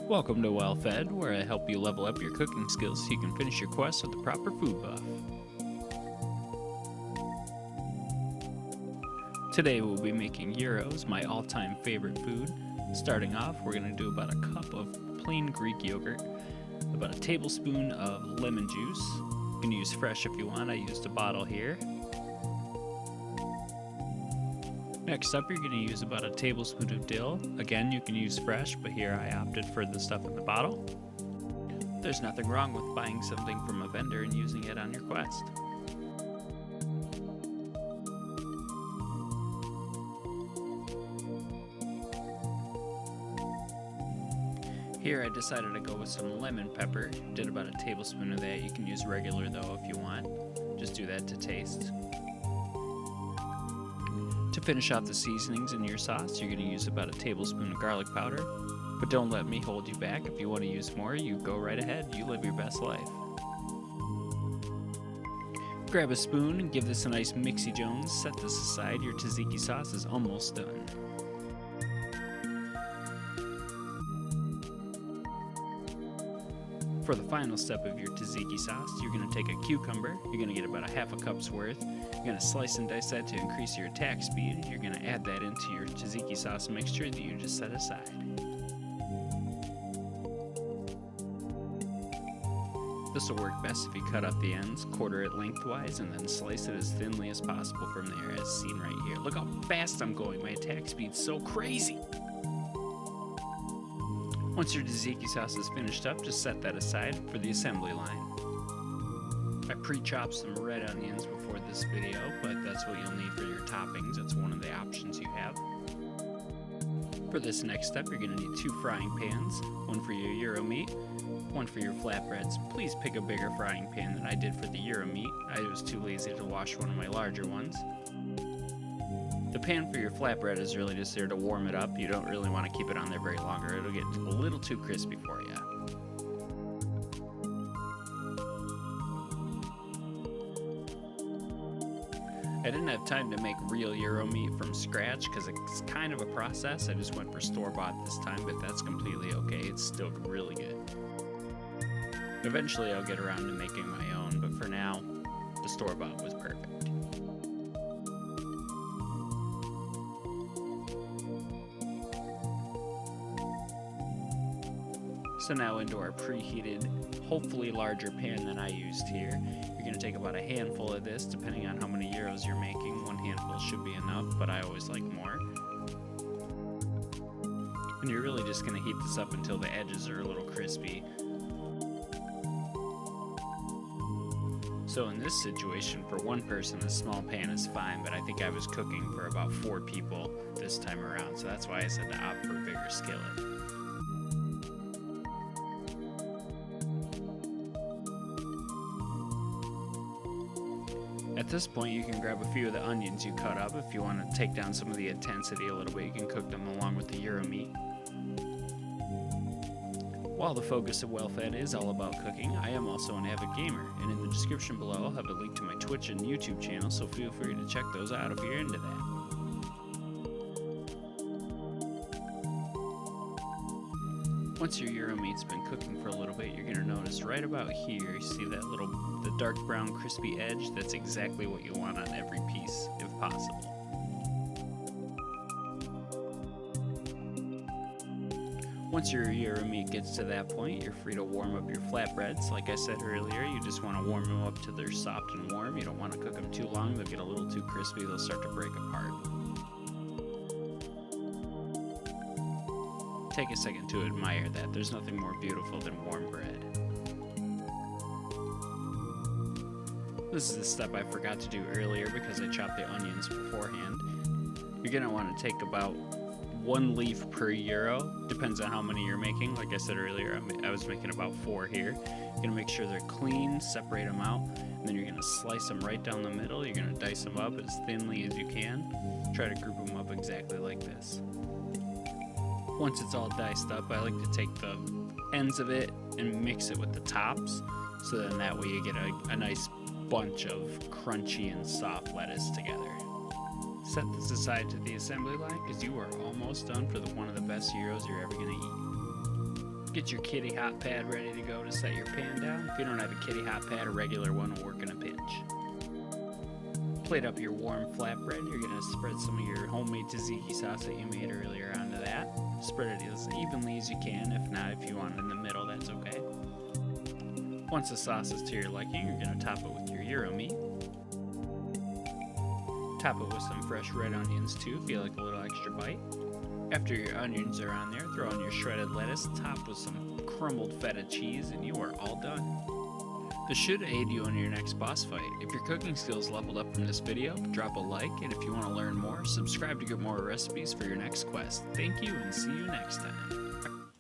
Welcome to Well Fed, where I help you level up your cooking skills so you can finish your quest with the proper food buff. Today we'll be making gyros, my all-time favorite food. Starting off, we're going to do about a cup of plain Greek yogurt, about a tablespoon of lemon juice. You can use fresh if you want, I used a bottle here. Next up, you're going to use about a tablespoon of dill. Again, you can use fresh, but here I opted for the stuff in the bottle. There's nothing wrong with buying something from a vendor and using it on your quest. Here I decided to go with some lemon pepper. Did about a tablespoon of that. You can use regular though if you want. Just do that to taste. To finish off the seasonings in your sauce, you're going to use about a tablespoon of garlic powder. But don't let me hold you back. If you want to use more, you go right ahead. You live your best life. Grab a spoon and give this a nice mixy jones. Set this aside. Your tzatziki sauce is almost done. For the final step of your tzatziki sauce, you're going to take a cucumber. You're going to get about a half a cup's worth. You're going to slice and dice that to increase your attack speed. You're going to add that into your tzatziki sauce mixture that you just set aside. This will work best if you cut off the ends, quarter it lengthwise, and then slice it as thinly as possible from there, as seen right here. Look how fast I'm going. My attack speed's so crazy. Once your tzatziki sauce is finished up, just set that aside for the assembly line. I pre-chopped some red onions before this video, but that's what you'll need for your toppings. It's one of the options you have. For this next step, you're going to need 2 frying pans, one for your Gyro Meat, one for your flatbreads. Please pick a bigger frying pan than I did for the Gyro Meat. I was too lazy to wash one of my larger ones. The pan for your flatbread is really just there to warm it up. You don't really want to keep it on there very long or it'll get a little too crispy for you. I didn't have time to make real Gyro Meat from scratch because it's kind of a process. I just went for store-bought this time, but that's completely okay. It's still really good. Eventually I'll get around to making my own, but for now, the store-bought was perfect. So now into our preheated, hopefully larger pan than I used here. You're going to take about a handful of this, depending on how many gyros you're making. One handful should be enough, but I always like more. And you're really just going to heat this up until the edges are a little crispy. So in this situation, for one person, a small pan is fine, but I think I was cooking for about 4 people this time around, so that's why I said to opt for a bigger skillet. At this point, you can grab a few of the onions you cut up if you want to take down some of the intensity a little bit. You can cook them along with the Gyro Meat. While the focus of Well Fed is all about cooking, I am also an avid gamer, and in the description below I'll have a link to my Twitch and YouTube channel, so feel free to check those out if you're into that. Once your Gyro Meat's been cooking for a little bit, you're going to notice right about here, you see that the dark brown crispy edge? That's exactly what you want on every piece, if possible. Once your Gyro Meat gets to that point, you're free to warm up your flatbreads. Like I said earlier, you just want to warm them up till they're soft and warm. You don't want to cook them too long, they'll get a little too crispy, they'll start to break apart. Take a second to admire that. There's nothing more beautiful than warm bread. This is the step I forgot to do earlier because I chopped the onions beforehand. You're going to want to take about 1 leaf per gyro. Depends on how many you're making. Like I said earlier, I was making about 4 here. You're going to make sure they're clean, separate them out, and then you're going to slice them right down the middle. You're going to dice them up as thinly as you can. Try to group them up exactly like this. Once it's all diced up, I like to take the ends of it and mix it with the tops, so then that way you get a nice bunch of crunchy and soft lettuce together. Set this aside to the assembly line because you are almost done for one of the best gyros you're ever going to eat. Get your kitty hot pad ready to go to set your pan down. If you don't have a kitty hot pad, a regular one will work in a pinch. Plate up your warm flatbread. You're going to spread some of your homemade tzatziki sauce that you made earlier onto that. Spread it as evenly as you can. If not, if you want it in the middle, that's okay. Once the sauce is to your liking, you're going to top it with your Gyro Meat. Top it with some fresh red onions too, if you like a little extra bite. After your onions are on there, throw on your shredded lettuce, top with some crumbled Feta Cheese, and you are all done. This should aid you on your next boss fight. If your cooking skills leveled up from this video, drop a like, and if you want to learn more, subscribe to get more recipes for your next quest. Thank you, and see you next time.